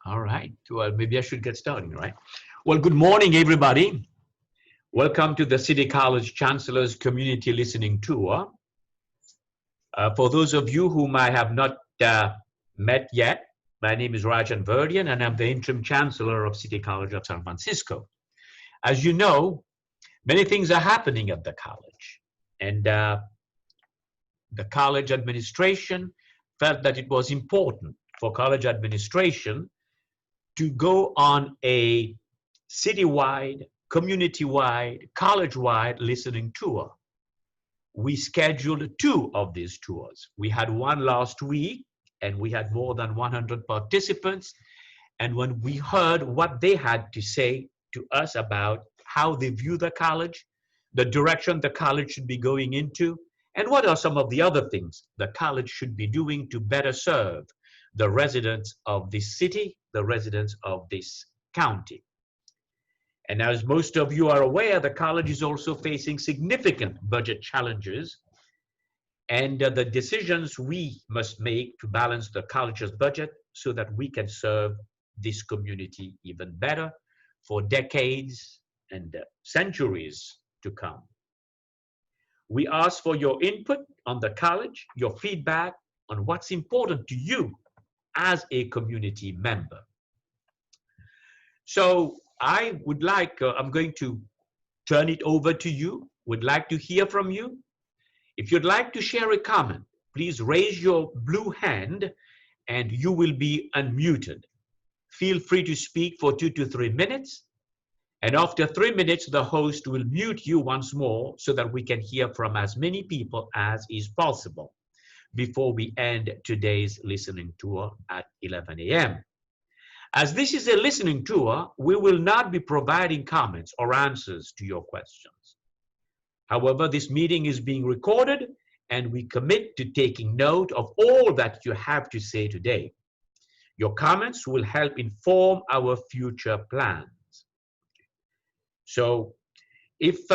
All right. Well, maybe I should get started, right? Well, good morning, everybody. Welcome to the City College Chancellor's Community Listening Tour. For those of you whom I have not met yet, my name is Rajen Vurdien, and I'm the Interim Chancellor of City College of San Francisco. As you know, many things are happening at the college, and the college administration felt that it was important for college administration to go on a citywide, community-wide, college-wide listening tour. We scheduled 2 of these tours. We had one last week, and we had more than 100 participants. And when we heard what they had to say to us about how they view the college, the direction the college should be going into, and what are some of the other things the college should be doing to better serve the residents of this city, the residents of this county. And as most of you are aware, the college is also facing significant budget challenges, and the decisions we must make to balance the college's budget so that we can serve this community even better for decades and centuries to come. We ask for your input on the college, your feedback on what's important to you as a community member. So I would like, I'm going to turn it over to you, would like to hear from you. If you'd like to share a comment, please raise your blue hand and you will be unmuted. Feel free to speak for 2 to 3 minutes. And after 3 minutes, the host will mute you once more so that we can hear from as many people as is possible before we end today's listening tour at 11 a.m. As this is a listening tour, we will not be providing comments or answers to your questions. However, this meeting is being recorded and we commit to taking note of all that you have to say today. Your comments will help inform our future plans. So if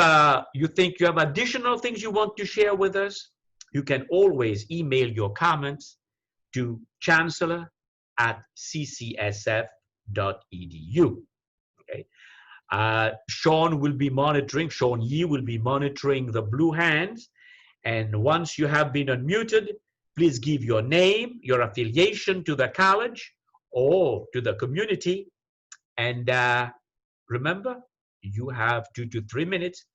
you think you have additional things you want to share with us, you can always email your comments to chancellor@ccsf.edu. Okay. Sean Yee will be monitoring the blue hands. And once you have been unmuted, please give your name, your affiliation to the college or to the community. And remember, you have 2 to 3 minutes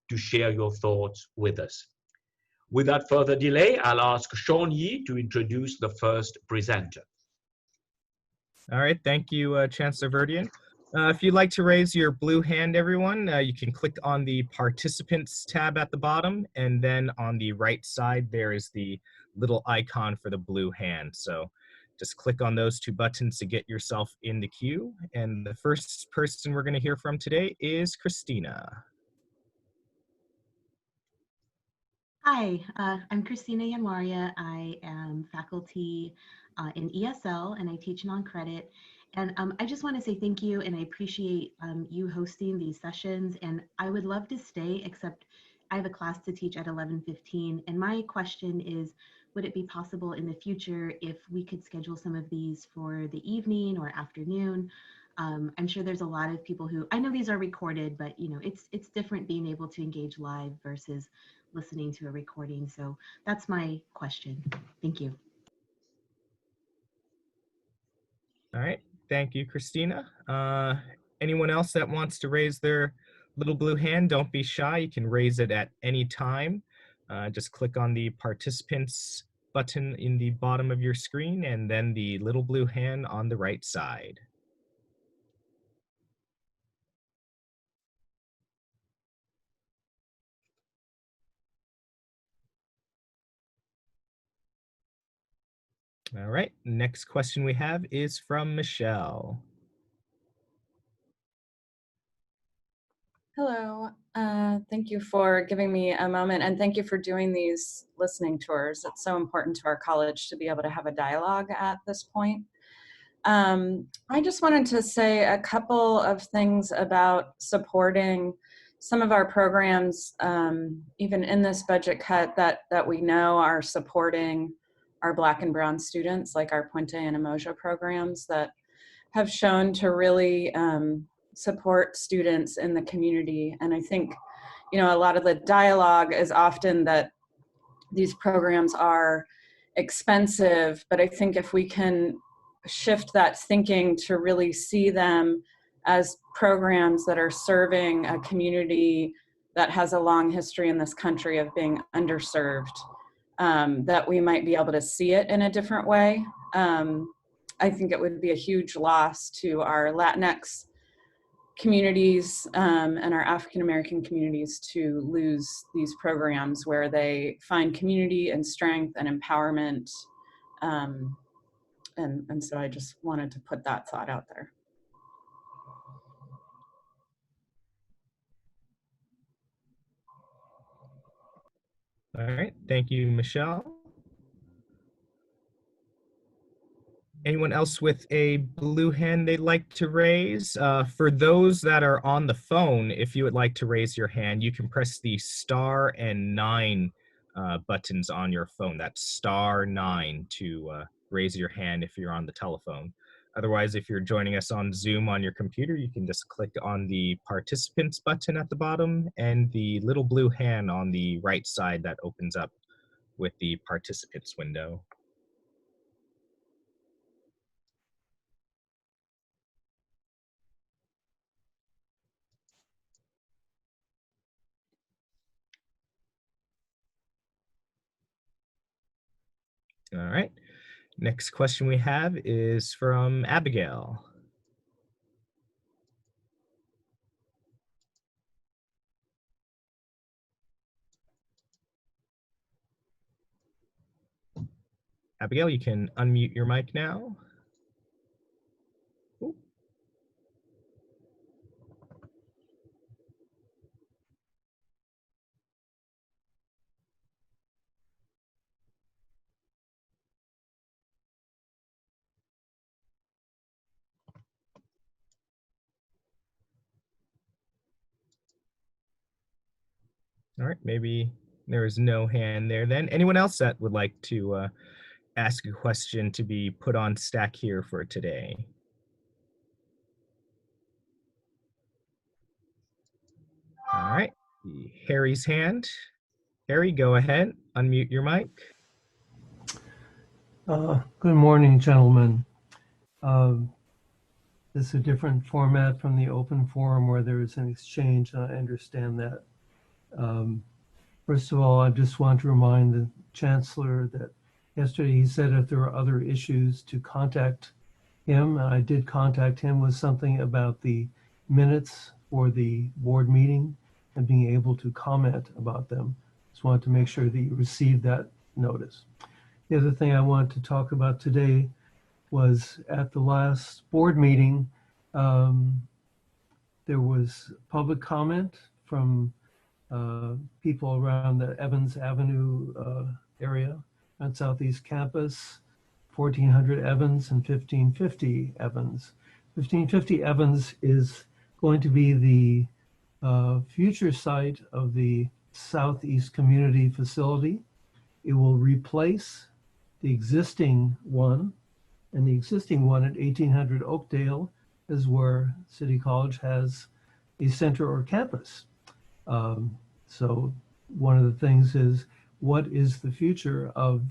to share your thoughts with us. Without further delay, I'll ask Sean Yee to introduce the first presenter. All right, thank you, Chancellor Vurdien. If you'd like to raise your blue hand, everyone, you can click on the Participants tab at the bottom, and then on the right side, there is the little icon for the blue hand. So just click on those 2 buttons to get yourself in the queue. And the first person we're going to hear from today is Christina. Hi, I'm Christina Yamaria. I am faculty in ESL and I teach non-credit. And I just want to say thank you and I appreciate you hosting these sessions. And I would love to stay, except I have a class to teach at 11:15. And my question is, would it be possible in the future if we could schedule some of these for the evening or afternoon? I'm sure there's a lot of people who, I know these are recorded, but you know, it's different being able to engage live versus listening to a recording. So that's my question. Thank you. All right, thank you, Christina. Anyone else that wants to raise their little blue hand, don't be shy. You can raise it at any time. Just click on the Participants button in the bottom of your screen and then the little blue hand on the right side. All right, next question we have is from Michelle. Hello, thank you for giving me a moment and thank you for doing these listening tours. It's so important to our college to be able to have a dialogue at this point. I just wanted to say a couple of things about supporting some of our programs, even in this budget cut that we know are supporting our Black and Brown students, like our Puente and Emoja programs that have shown to really support students in the community. And I think, you know, a lot of the dialogue is often that these programs are expensive, but I think if we can shift that thinking to really see them as programs that are serving a community that has a long history in this country of being underserved, that we might be able to see it in a different way. I think it would be a huge loss to our Latinx communities and our African American communities to lose these programs where they find community and strength and empowerment. And so I just wanted to put that thought out there. All right, thank you, Michelle. Anyone else with a blue hand they'd like to raise? For those that are on the phone, if you would like to raise your hand, you can press the star and 9 buttons on your phone. That's star 9 to raise your hand if you're on the telephone. Otherwise, if you're joining us on Zoom on your computer, you can just click on the participants button at the bottom and the little blue hand on the right side that opens up with the participants window. All right. Next question we have is from Abigail. Abigail, you can unmute your mic now. Ooh. All right, maybe there is no hand there then. Anyone else that would like to ask a question to be put on stack here for today? All right, Harry's hand. Harry, go ahead, unmute your mic. Good morning, gentlemen. This is a different format from the open forum where there is an exchange. I understand that. First of all, I just want to remind the Chancellor that yesterday he said if there are other issues to contact him, and I did contact him with something about the minutes for the board meeting and being able to comment about them. Just wanted to make sure that you received that notice. The other thing I wanted to talk about today was at the last board meeting, there was public comment from people around the Evans Avenue area on Southeast Campus, 1400 Evans and 1550 Evans. 1550 Evans is going to be the future site of the Southeast Community Facility. It will replace the existing one, and the existing one at 1800 Oakdale is where City College has a center or campus. So one of the things is, what is the future of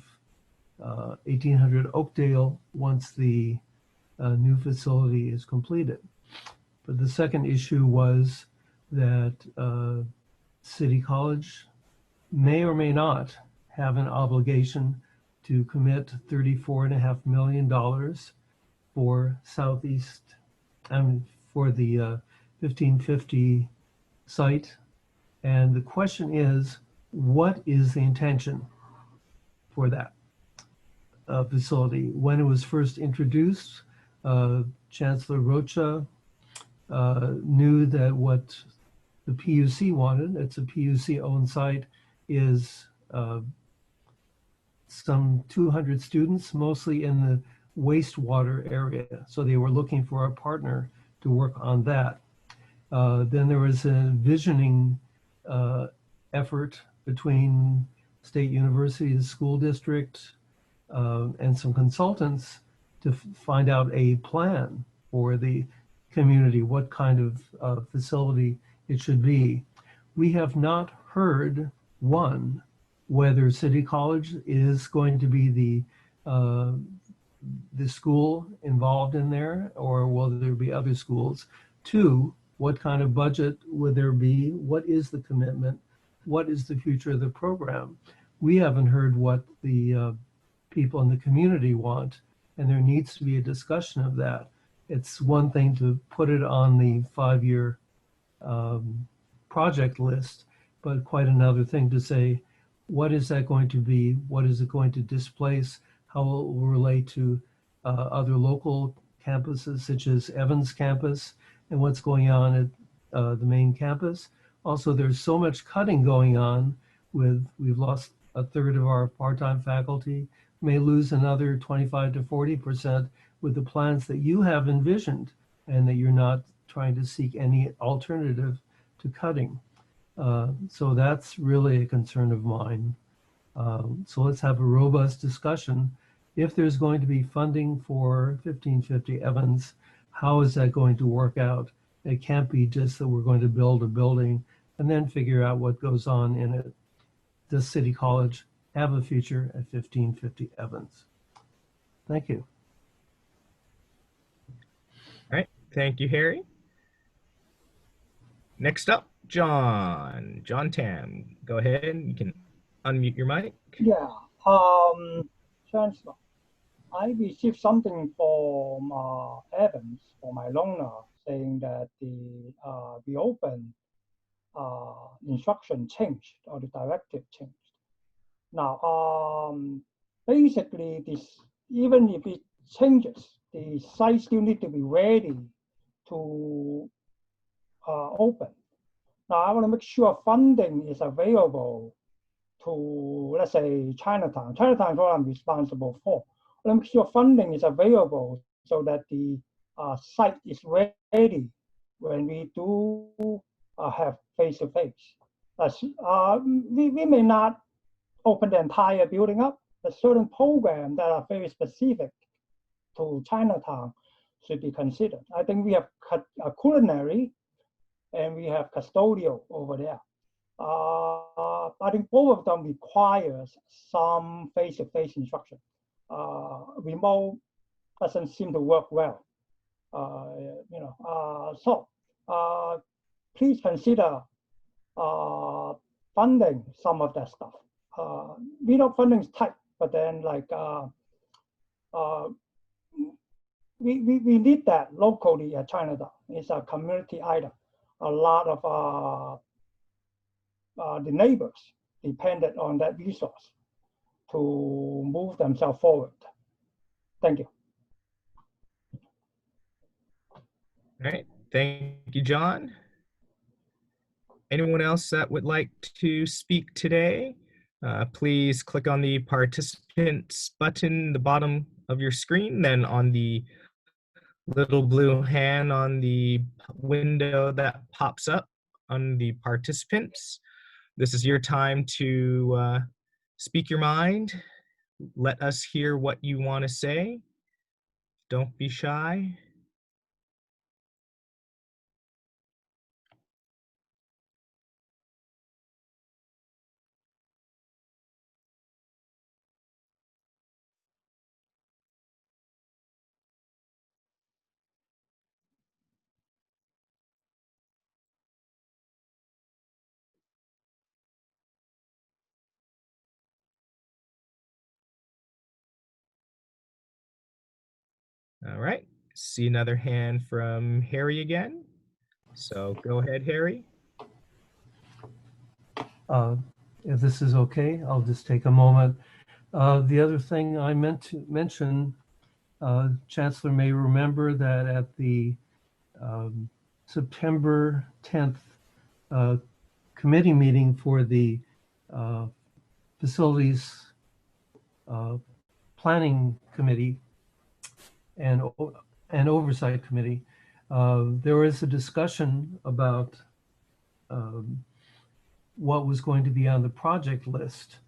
1800 Oakdale once the new facility is completed? But the second issue was that City College may or may not have an obligation to commit $34.5 million for Southeast, for the 1550 site. And the question is, what is the intention for that facility? When it was first introduced, Chancellor Rocha knew that what the PUC wanted, it's a PUC-owned site, is some 200 students, mostly in the wastewater area. So they were looking for a partner to work on that. Then there was a visioning effort between State University, the school district, and some consultants to find out a plan for the community, what kind of facility it should be. We have not heard, one, whether City College is going to be the school involved in there, or will there be other schools? Two, what kind of budget would there be? What is the commitment? What is the future of the program? We haven't heard what the people in the community want, and there needs to be a discussion of that. It's one thing to put it on the 5-year project list, but quite another thing to say, what is that going to be? What is it going to displace? How will it relate to other local campuses such as Evans campus, and what's going on at the main campus? Also, there's so much cutting going on we've lost a third of our part-time faculty, may lose another 25 to 40% with the plans that you have envisioned, and that you're not trying to seek any alternative to cutting. So that's really a concern of mine. So let's have a robust discussion. If there's going to be funding for 1550 Evans, how is that going to work out? It can't be just that we're going to build a building and then figure out what goes on in it. Does City College have a future at 1550 Evans? Thank you. All right, thank you, Harry. Next up, John Tam. Go ahead, you can unmute your mic. Yeah, Chancellor, I received something from Evans, for my loaner, saying that the reopen instruction changed, or the directive changed. Now, basically, even if it changes, the site still need to be ready to open. Now, I want to make sure funding is available to, let's say, Chinatown. Chinatown is what I'm responsible for. I want to make sure funding is available so that the site is ready when we do have face-to-face. We may not open the entire building up, but certain programs that are very specific to Chinatown should be considered. I think we have a culinary and we have custodial over there. I think both of them requires some face-to-face instruction. Remote doesn't seem to work well. So please consider funding some of that stuff. We know funding is tight, but then we need that locally at Chinatown. It's a community item. A lot of the neighbors depended on that resource to move themselves forward. Thank you. All right, thank you, John. Anyone else that would like to speak today? Please click on the participants button at the bottom of your screen, then on the little blue hand on the window that pops up on the participants. This is your time to speak your mind. Let us hear what you want to say. Don't be shy. All right, see another hand from Harry again. So go ahead, Harry. If this is okay, I'll just take a moment. The other thing I meant to mention, Chancellor may remember that at the September 10th committee meeting for the facilities planning committee and oversight committee, there was a discussion about what was going to be on the project list.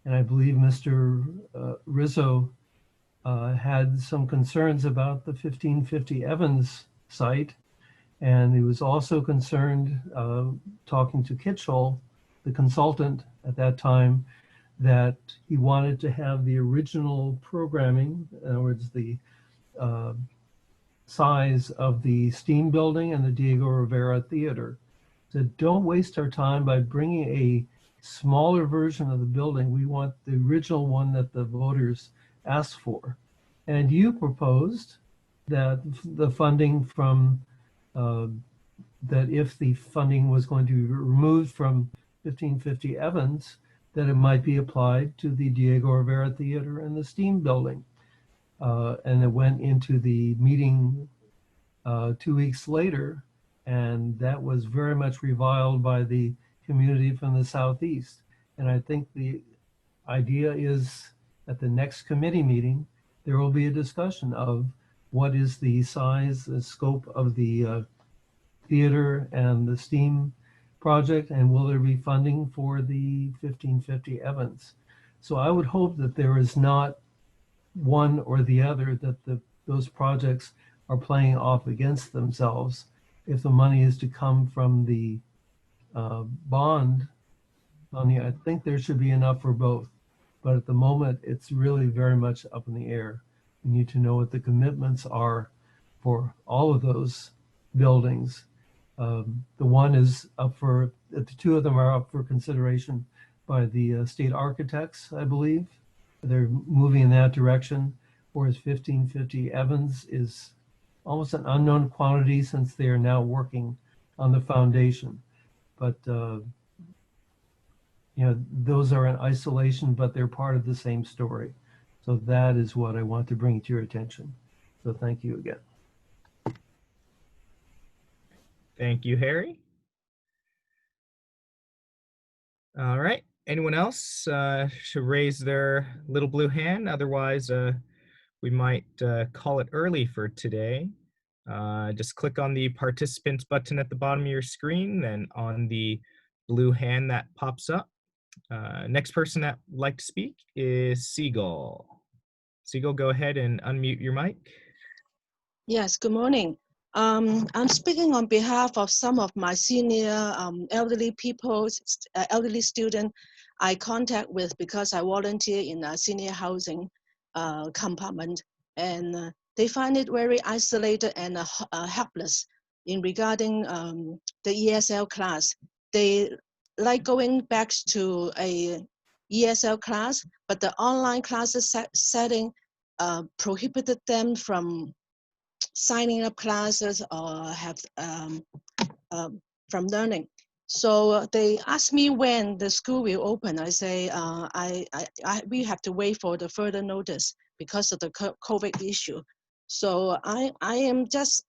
And I believe Mr. Rizzo had some concerns about the 1550 Evans site. And he was also concerned, talking to Kitchell, the consultant at that time, that he wanted to have the original programming, in other words, the size of the Steam Building and the Diego Rivera Theater. So don't waste our time by bringing a smaller version of the building. We want the original one that the voters asked for. And you proposed that the funding from, that if the funding was going to be removed from 1550 Evans, that it might be applied to the Diego Rivera Theater and the Steam Building. And it went into the meeting 2 weeks later, and that was very much reviled by the community from the Southeast. And I think the idea is at the next committee meeting, there will be a discussion of what is the size and scope of the theater and the STEAM project, and will there be funding for the 1550 Evans? So I would hope that there is not one or the other, that those projects are playing off against themselves. If the money is to come from the bond money, I think there should be enough for both. But at the moment, it's really very much up in the air. We need to know what the commitments are for all of those buildings. The one is up for, the two of them are up for consideration by the state architects, I believe. They're moving in that direction, whereas 1550 Evans is almost an unknown quantity since they are now working on the foundation. But you know, those are in isolation, but they're part of the same story. So that is what I want to bring to your attention. So thank you again. Thank you, Harry. All right. Anyone else should raise their little blue hand? Otherwise, we might call it early for today. Just click on the participants button at the bottom of your screen, then on the blue hand that pops up. Next person that would like to speak is Siegel. Siegel, go ahead and unmute your mic. Yes, good morning. I'm speaking on behalf of some of my senior elderly people, elderly students I contact with because I volunteer in a senior housing compartment, and they find it very isolated and helpless in regarding the ESL class. They like going back to a ESL class, but the online classes setting prohibited them from signing up classes or have from learning. So they asked me when the school will open. I say we have to wait for the further notice because of the COVID issue. So I am just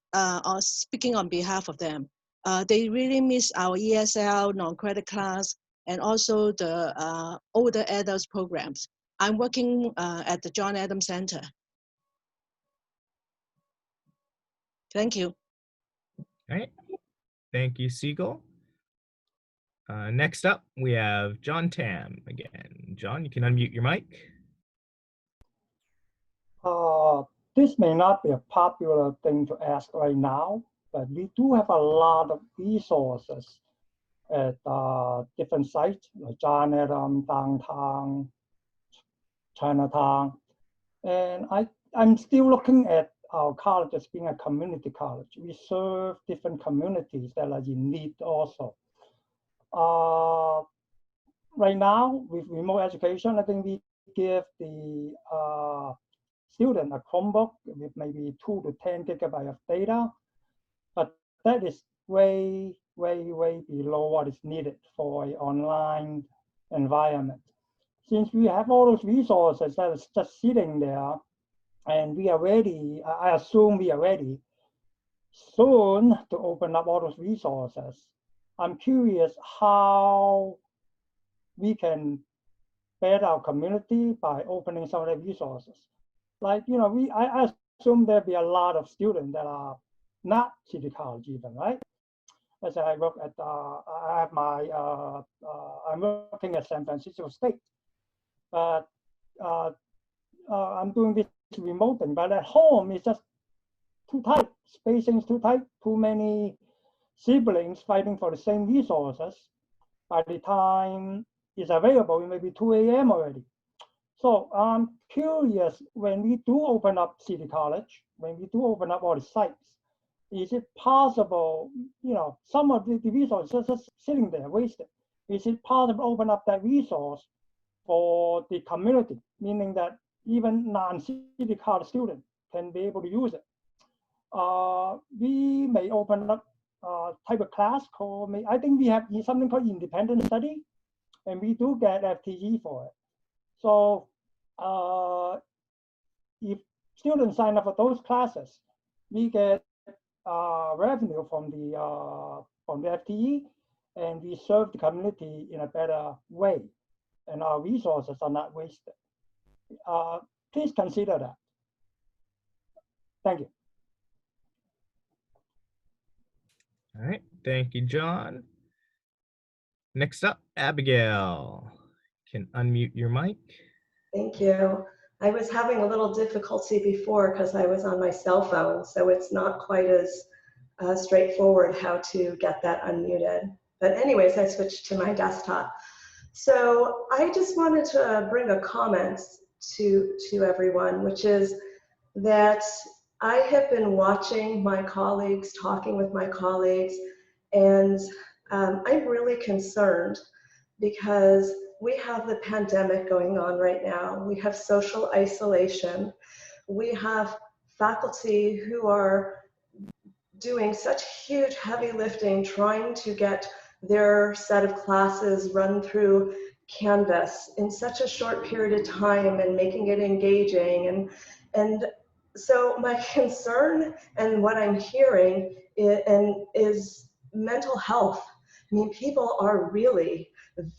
speaking on behalf of them. They really miss our ESL non-credit class and also the older adults programs. I'm working at the John Adams Center. Thank you. All right. Thank you, Siegel. Next up, we have John Tam again. John, you can unmute your mic. This may not be a popular thing to ask right now, but we do have a lot of resources at different sites, like John Adams, downtown, Chinatown. And I'm still looking at our college as being a community college. We serve different communities that are in need also. Right now, with remote education, I think we give the student a Chromebook with maybe 2 to 10 gigabytes of data, but that is way below what is needed for an online environment. Since we have all those resources that is just sitting there, and we are ready, I assume we are ready soon to open up all those resources. I'm curious how we can better our community by opening some of the resources. Like, you know, I assume there'll be a lot of students that are not City College even, right? As I work at, I have my, I'm working at San Francisco State, but I'm doing this remote thing, but at home it's just too tight. Spacing is too tight. Too many siblings fighting for the same resources. By the time it's available, it may be 2 a.m. already. So I'm curious, when we do open up City College, when we do open up all the sites, is it possible, you know, some of the resources just sitting there wasted. Is it possible to open up that resource for the community, meaning that even non-City College students can be able to use it? We may open up type of class called, I think we have something called independent study, and we do get FTE for it. So if students sign up for those classes, we get revenue from the FTE, and we serve the community in a better way, and our resources are not wasted. Please consider that. Thank you. All right, thank you, John. Next up, Abigail. You can unmute your mic. Thank you. I was having a little difficulty before because I was on my cell phone, so it's not quite as straightforward how to get that unmuted. But anyways, I switched to my desktop. So I just wanted to bring a comment to everyone, which is that I have been watching my colleagues, talking with my colleagues, and I'm really concerned because we have the pandemic going on right now. We have social isolation. We have faculty who are doing such huge heavy lifting, trying to get their set of classes run through Canvas in such a short period of time and making it engaging. And so my concern and what I'm hearing is mental health. I mean, people are really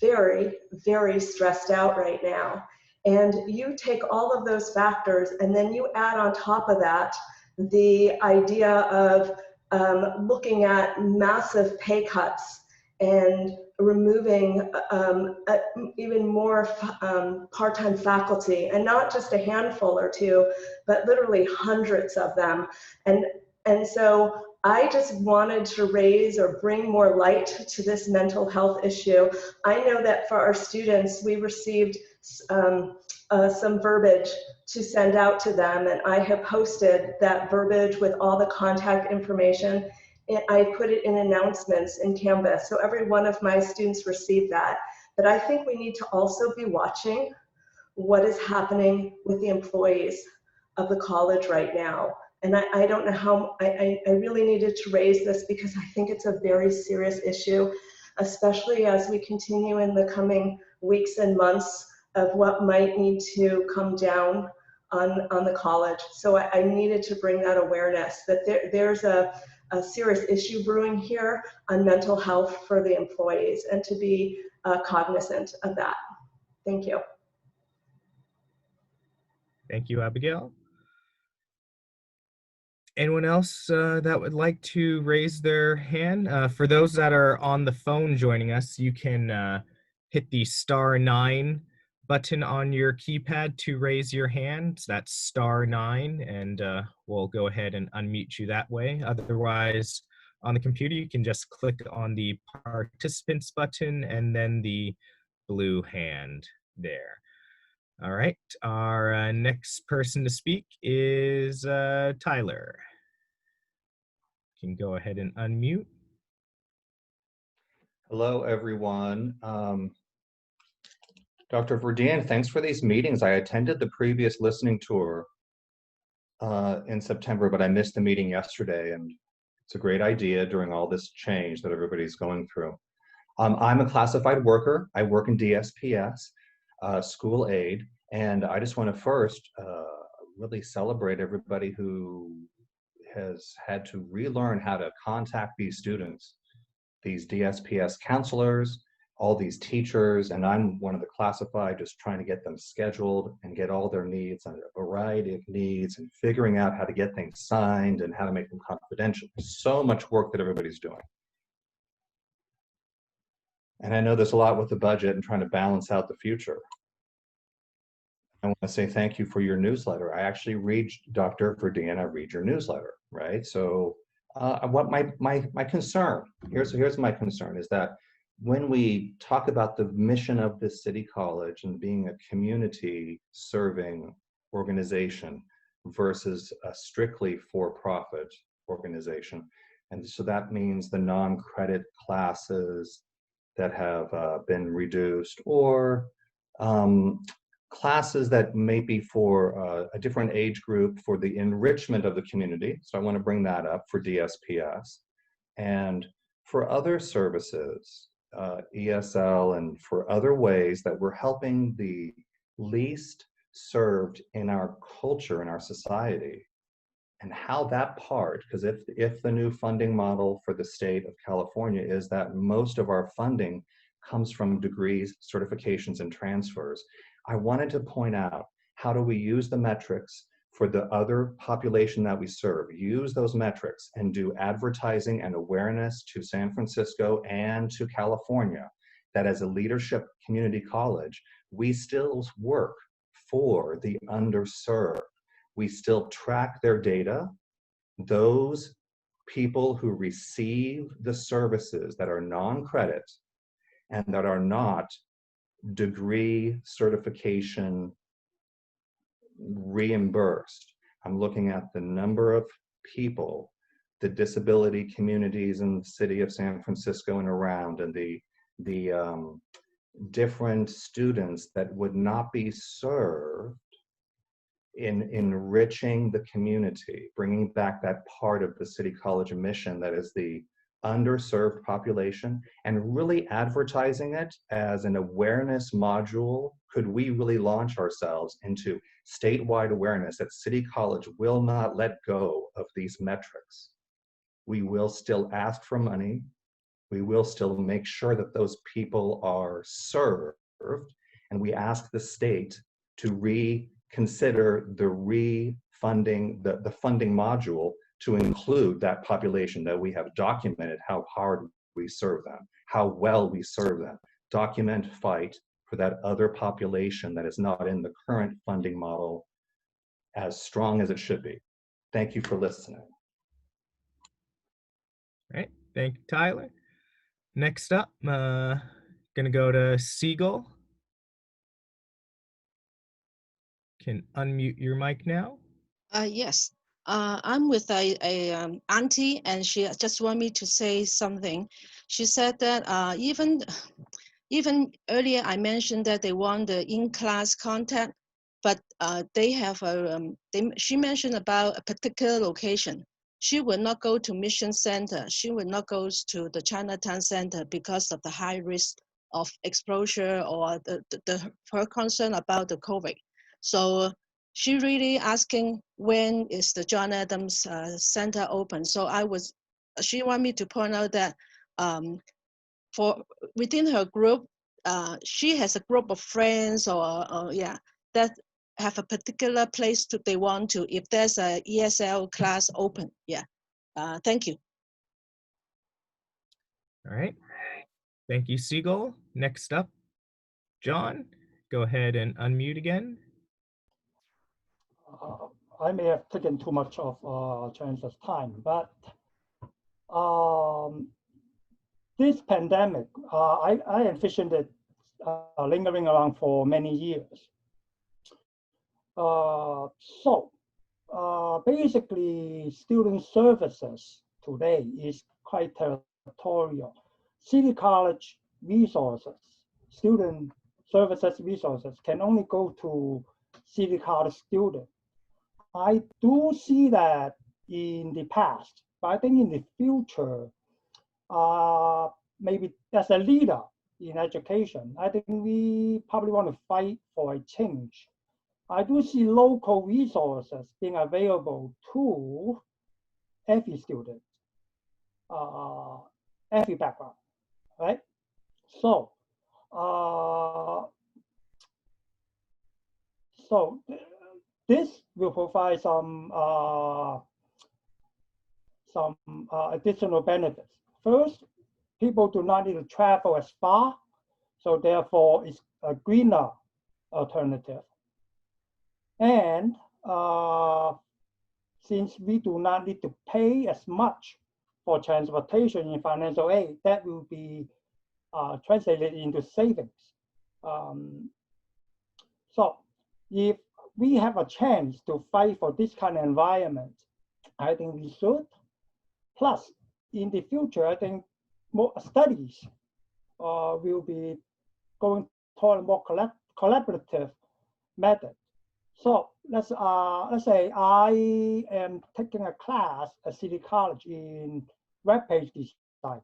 very, very stressed out right now. And you take all of those factors and then you add on top of that the idea of looking at massive pay cuts and removing even more part-time faculty, and not just a handful or two, but literally hundreds of them. And so I just wanted to raise or bring more light to this mental health issue. I know that for our students, we received some verbiage to send out to them, and I have posted that verbiage with all the contact information. And I put it in announcements in Canvas, so every one of my students received that. But I think we need to also be watching what is happening with the employees of the college right now. And I don't know how, I really needed to raise this because I think it's a very serious issue, especially as we continue in the coming weeks and months of what might need to come down on the college. So I needed to bring that awareness that there's a serious issue brewing here on mental health for the employees, and to be cognizant of that. Thank you. Thank you, Abigail. Anyone else that would like to raise their hand? For those that are on the phone joining us, you can hit the *9 button on your keypad to raise your hand. So that's *9, and we'll go ahead and unmute you that way. Otherwise, on the computer, you can just click on the participants button and then the blue hand there. All right, our next person to speak is Tyler. You can go ahead and unmute. Hello, everyone. Dr. Vurdien, thanks for these meetings. I attended the previous listening tour in September, but I missed the meeting yesterday, and it's a great idea during all this change that everybody's going through. I'm a classified worker. I work in DSPS, school aid, and I just want to first really celebrate everybody who has had to relearn how to contact these students, these DSPS counselors, all these teachers, and I'm one of the classified, just trying to get them scheduled and get all their needs, and a variety of needs, and figuring out how to get things signed and how to make them confidential. There's so much work that everybody's doing. And I know there's a lot with the budget and trying to balance out the future. want to say thank you for your newsletter. I actually read Dr. Vurdien, I read your newsletter, right? So what my concern, here's my concern, is that when we talk about the mission of this city college and being a community serving organization versus a strictly for-profit organization, and so that means the non-credit classes that have been reduced, or classes that may be for a different age group for the enrichment of the community. So I want to bring that up for DSPS. And for other services, ESL, and for other ways that we're helping the least served in our culture, in our society, and how that part, because if the new funding model for the state of California is that most of our funding comes from degrees, certifications, and transfers, I wanted to point out, how do we use the metrics for the other population that we serve, use those metrics and do advertising and awareness to San Francisco and to California, that as a leadership community college, we still work for the underserved. We still track their data. Those people who receive the services that are non-credit and that are not degree certification reimbursed. I'm looking at the number of people, the disability communities in the city of San Francisco and around, and the different students that would not be served in enriching the community, bringing back that part of the city college mission that is the underserved population, and really advertising it as an awareness module. Could we really launch ourselves into statewide awareness that City College will not let go of these metrics? We will still ask for money. We will still make sure that those people are served, and we ask the state to reconsider the refunding, the funding module to include that population that we have documented how hard we serve them, how well we serve them. Document, fight for that other population that is not in the current funding model as strong as it should be. Thank you for listening. All right, thank you, Tyler. Next up, gonna go to Siegel. Can unmute your mic now. Yes. I'm with a auntie, and she just want me to say something. She said that even earlier I mentioned that they want the in-class contact, but they have she mentioned about a particular location. She will not go to Mission Center. She will not go to the Chinatown Center because of the high risk of exposure or her concern about the COVID. So she really asking when is the John Adams Center open. So she want me to point out that for within her group, she has a group of friends that have a particular place they want to, if there's a ESL class open. Yeah, thank you. All right, thank you, Siegel. Next up, John, go ahead and unmute again. I may have taken too much of Chancellor's time, but this pandemic, I envisioned it lingering around for many years. Basically, student services today is quite territorial. City College resources, student services resources can only go to City College students. I do see that in the past, but I think in the future, maybe as a leader in education, I think we probably want to fight for a change. I do see local resources being available to every student, every background, right? So this will provide some additional benefits. First, people do not need to travel as far, so therefore it's a greener alternative. And since we do not need to pay as much for transportation in financial aid, that will be translated into savings. So if we have a chance to fight for this kind of environment, I think we should. Plus, in the future, I think more studies will be going toward a more collaborative method. So let's say I am taking a class at City College in web page design,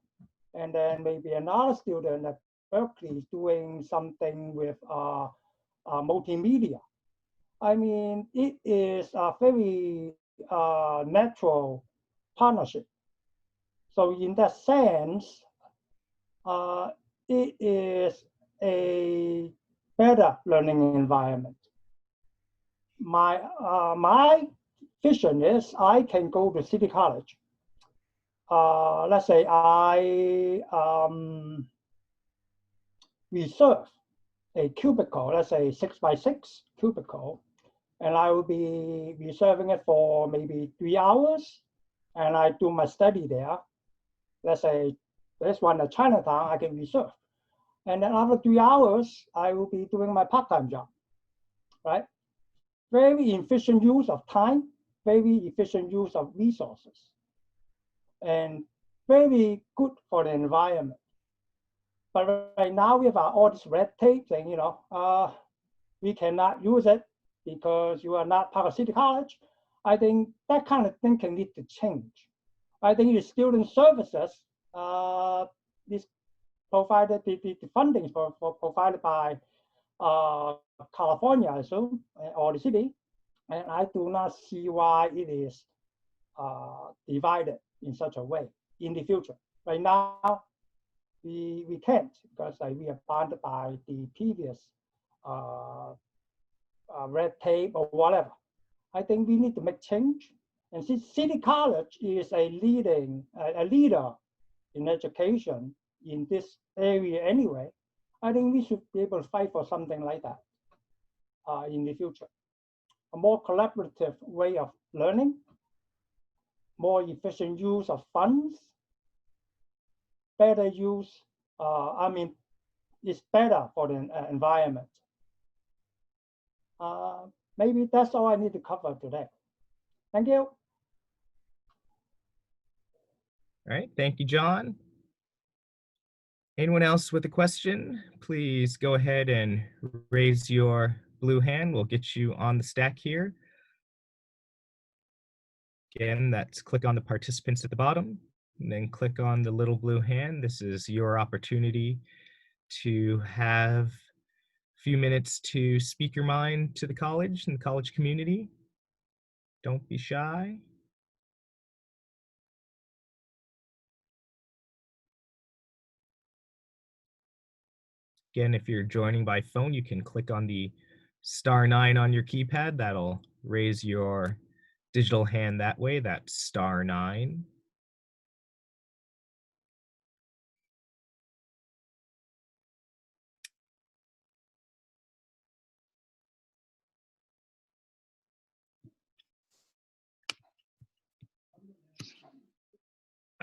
and then maybe another student at Berkeley is doing something with multimedia. I mean, it is a very natural partnership. So in that sense, it is a better learning environment. My vision is I can go to City College. Let's say I reserve a cubicle, let's say 6x6 cubicle, and I will be reserving it for maybe 3 hours, and I do my study there. Let's say this one at Chinatown, I can reserve. And then after 3 hours, I will be doing my part-time job, right? Very efficient use of time, very efficient use of resources, and very good for the environment. But right now we have all this red tape saying, you know, we cannot use it because you are not part of City College. I think that kind of thing can need to change. I think the student services, this provided the funding for provided by California, I assume, or the city, and I do not see why it is divided in such a way in the future. Right now, we can't because we are bound by the previous red tape or whatever. I think we need to make change. And since City College is a leader in education in this area anyway, I think we should be able to fight for something like that in the future. A more collaborative way of learning, more efficient use of funds, better use, I mean, it's better for the environment. Maybe that's all I need to cover today. Thank you. All right, thank you, John. Anyone else with a question, please go ahead and raise your blue hand. We'll get you on the stack here. Again, that's click on the participants at the bottom, and then click on the little blue hand. This is your opportunity to have a few minutes to speak your mind to the college and the college community. Don't be shy. Again, if you're joining by phone, you can click on the *9 on your keypad. That'll raise your digital hand that way. That's *9.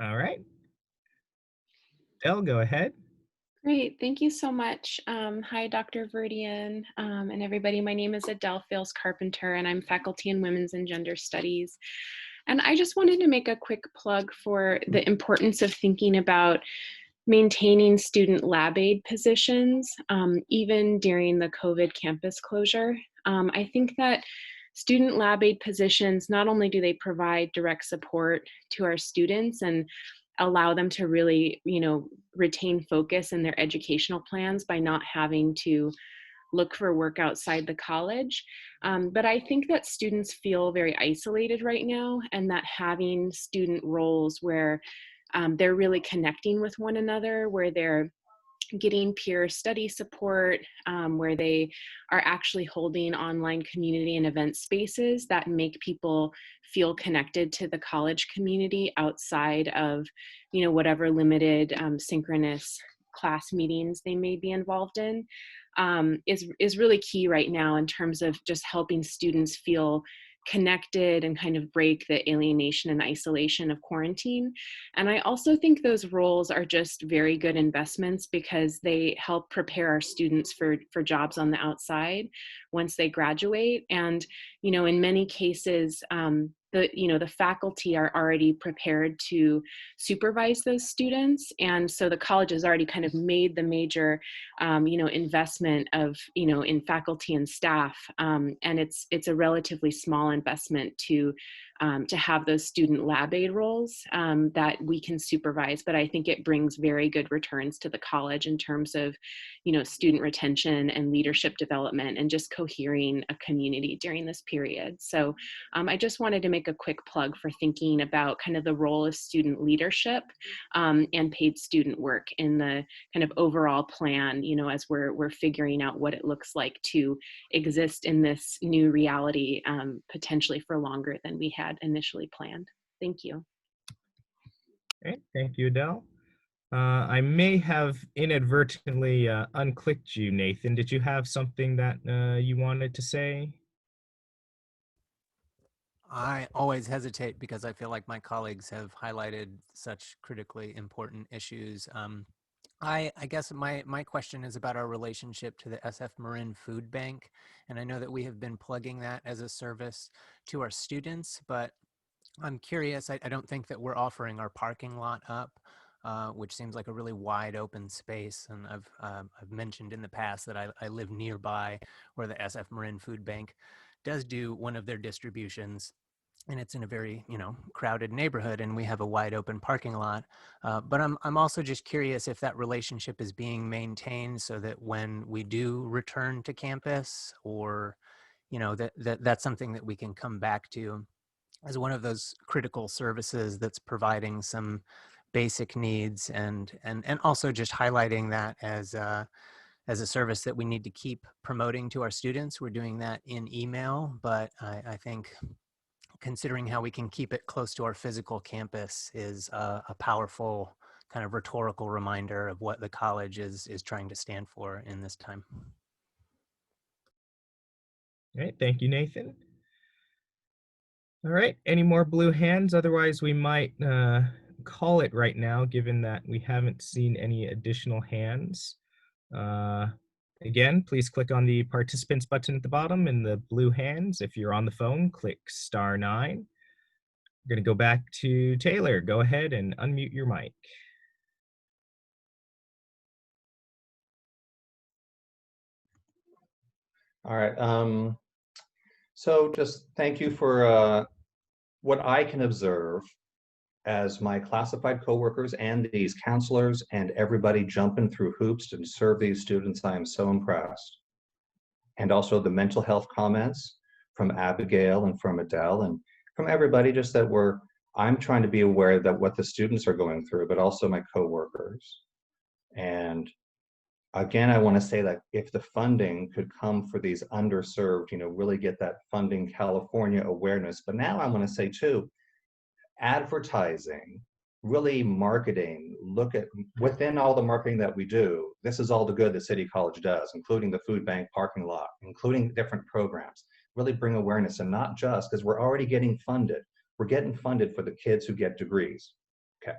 All right. Del, go ahead. Great, thank you so much. Hi, Dr. Vurdien and everybody. My name is Adele Fales Carpenter, and I'm faculty in Women's and Gender Studies. And I just wanted to make a quick plug for the importance of thinking about maintaining student lab aid positions, even during the COVID campus closure. I think that student lab aid positions, not only do they provide direct support to our students and allow them to really, retain focus in their educational plans by not having to look for work outside the college. But I think that students feel very isolated right now, and that having student roles where they're really connecting with one another, where they're getting peer study support, where they are actually holding online community and event spaces that make people feel connected to the college community outside of, whatever limited synchronous class meetings they may be involved in, is really key right now in terms of just helping students feel connected and kind of break the alienation and isolation of quarantine. And I also think those roles are just very good investments because they help prepare our students for jobs on the outside once they graduate. And, you know, in many cases, the faculty are already prepared to supervise those students. And so the college has already kind of made the major, investment of, in faculty and staff. And it's a relatively small investment to have those student lab aid roles that we can supervise. But I think it brings very good returns to the college in terms of, student retention and leadership development and just cohering a community during this period. So I just wanted to make a quick plug for thinking about kind of the role of student leadership and paid student work in the kind of overall plan, as we're figuring out what it looks like to exist in this new reality, potentially for longer than we had initially planned. Thank you. Okay, thank you, Adele. I may have inadvertently unclicked you, Nathan. Did you have something that you wanted to say? I always hesitate because I feel like my colleagues have highlighted such critically important issues. I guess my question is about our relationship to the SF Marin Food Bank. And I know that we have been plugging that as a service to our students, but I'm curious, I don't think that we're offering our parking lot up, which seems like a really wide open space. And I've mentioned in the past that I live nearby where the SF Marin Food Bank does do one of their distributions. And it's in a very, crowded neighborhood, and we have a wide open parking lot. But I'm also just curious if that relationship is being maintained so that when we do return to campus, or, that's something that we can come back to as one of those critical services that's providing some basic needs, and also just highlighting that as a service that we need to keep promoting to our students. We're doing that in email, but I think considering how we can keep it close to our physical campus is a powerful kind of rhetorical reminder of what the college is trying to stand for in this time. All right, thank you, Nathan. All right, any more blue hands? Otherwise, we might call it right now, given that we haven't seen any additional hands. Again, please click on the participants button at the bottom in the blue hands. If you're on the phone, click *9. We're going to go back to Taylor. Go ahead and unmute your mic. All right. So just thank you for what I can observe as my classified coworkers and these counselors and everybody jumping through hoops to serve these students. I am so impressed. And also the mental health comments from Abigail and from Adele and from everybody, just that I'm trying to be aware that what the students are going through, but also my coworkers. And again, I want to say that if the funding could come for these underserved, really get that funding California awareness. But now I want to say too, advertising, really marketing, look at within all the marketing that we do, this is all the good that City College does, including the food bank parking lot, including different programs, really bring awareness. And not just because we're already getting funded. We're getting funded for the kids who get degrees. Okay.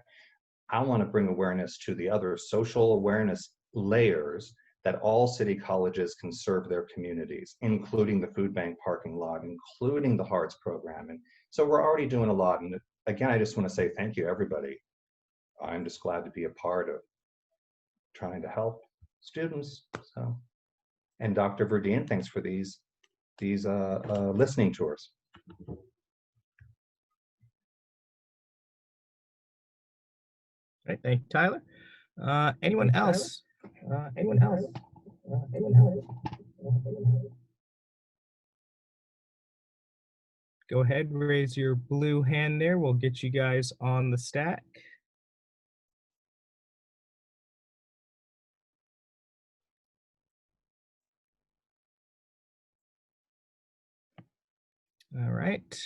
I want to bring awareness to the other social awareness layers that all city colleges can serve their communities, including the food bank parking lot, including the HEARTS program. And so we're already doing a lot. And again, I just want to say thank you, everybody. I'm just glad to be a part of trying to help students. So, and Dr. Vurdien, thanks for these listening tours. All right, thank you, Tyler. Anyone else? Anyone else? Go ahead, raise your blue hand there. We'll get you guys on the stack. All right.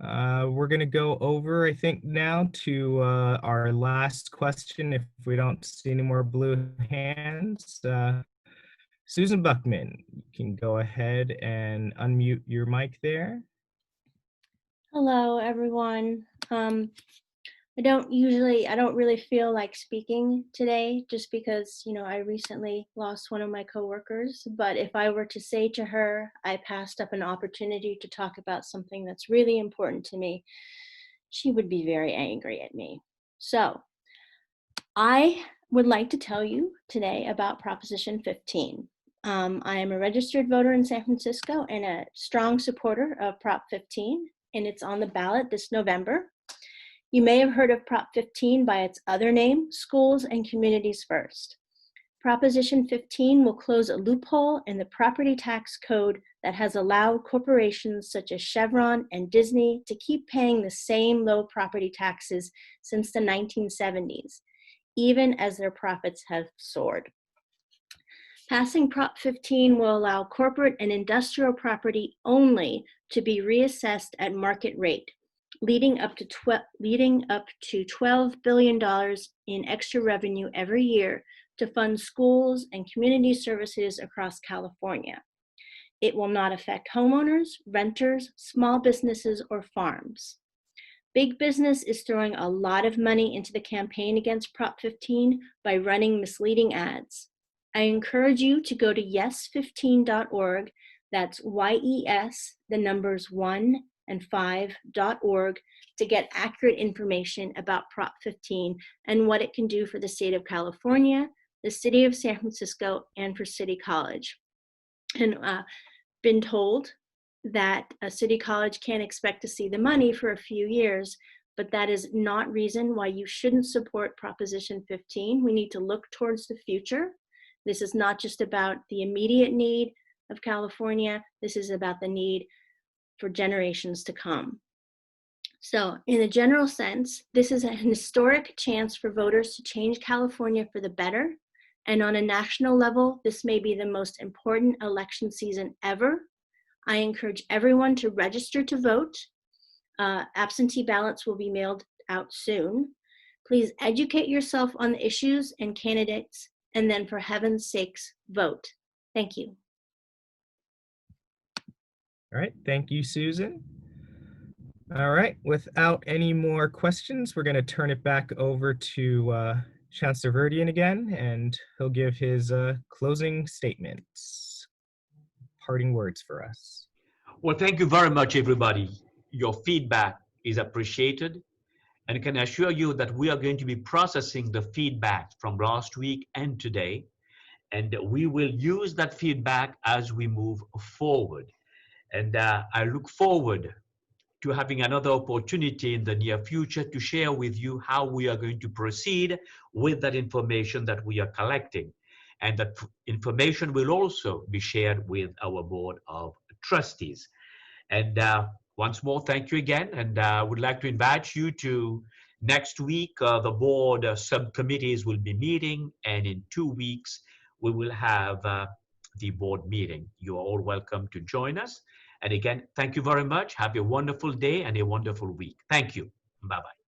We're going to go over, I think, now to our last question if we don't see any more blue hands. Susan Buckman, you can go ahead and unmute your mic there. Hello, everyone. I don't really feel like speaking today just because, I recently lost one of my coworkers. But if I were to say to her, I passed up an opportunity to talk about something that's really important to me, she would be very angry at me. So I would like to tell you today about Proposition 15. I am a registered voter in San Francisco and a strong supporter of Prop 15, and it's on the ballot this November. You may have heard of Prop 15 by its other name, Schools and Communities First. Proposition 15 will close a loophole in the property tax code that has allowed corporations such as Chevron and Disney to keep paying the same low property taxes since the 1970s, even as their profits have soared. Passing Prop 15 will allow corporate and industrial property only to be reassessed at market rate, leading up to $12 billion in extra revenue every year to fund schools and community services across California. It will not affect homeowners, renters, small businesses, or farms. Big business is throwing a lot of money into the campaign against Prop 15 by running misleading ads. I encourage you to go to yes15.org, that's YES, the numbers 1 and 5.org, to get accurate information about Prop 15 and what it can do for the state of California, the city of San Francisco, and for City College. And been told that a City College can't expect to see the money for a few years, but that is not reason why you shouldn't support Proposition 15. We need to look towards the future. This is not just about the immediate need of California. This is about the need for generations to come. So in a general sense, this is a historic chance for voters to change California for the better. And on a national level, this may be the most important election season ever. I encourage everyone to register to vote. Absentee ballots will be mailed out soon. Please educate yourself on the issues and candidates, and then for heaven's sakes, vote. Thank you. All right, thank you, Susan. All right, without any more questions, we're going to turn it back over to Chancellor Vurdien again, and he'll give his closing statements, parting words for us. Well, thank you very much, everybody. Your feedback is appreciated, and I can assure you that we are going to be processing the feedback from last week and today, and we will use that feedback as we move forward. And I look forward to having another opportunity in the near future to share with you how we are going to proceed with that information that we are collecting. And that information will also be shared with our board of trustees. And once more, thank you again. And I would like to invite you to next week, the board subcommittees will be meeting, and in 2 weeks, we will have the board meeting. You are all welcome to join us. And again, thank you very much. Have a wonderful day and a wonderful week. Thank you. Bye-bye.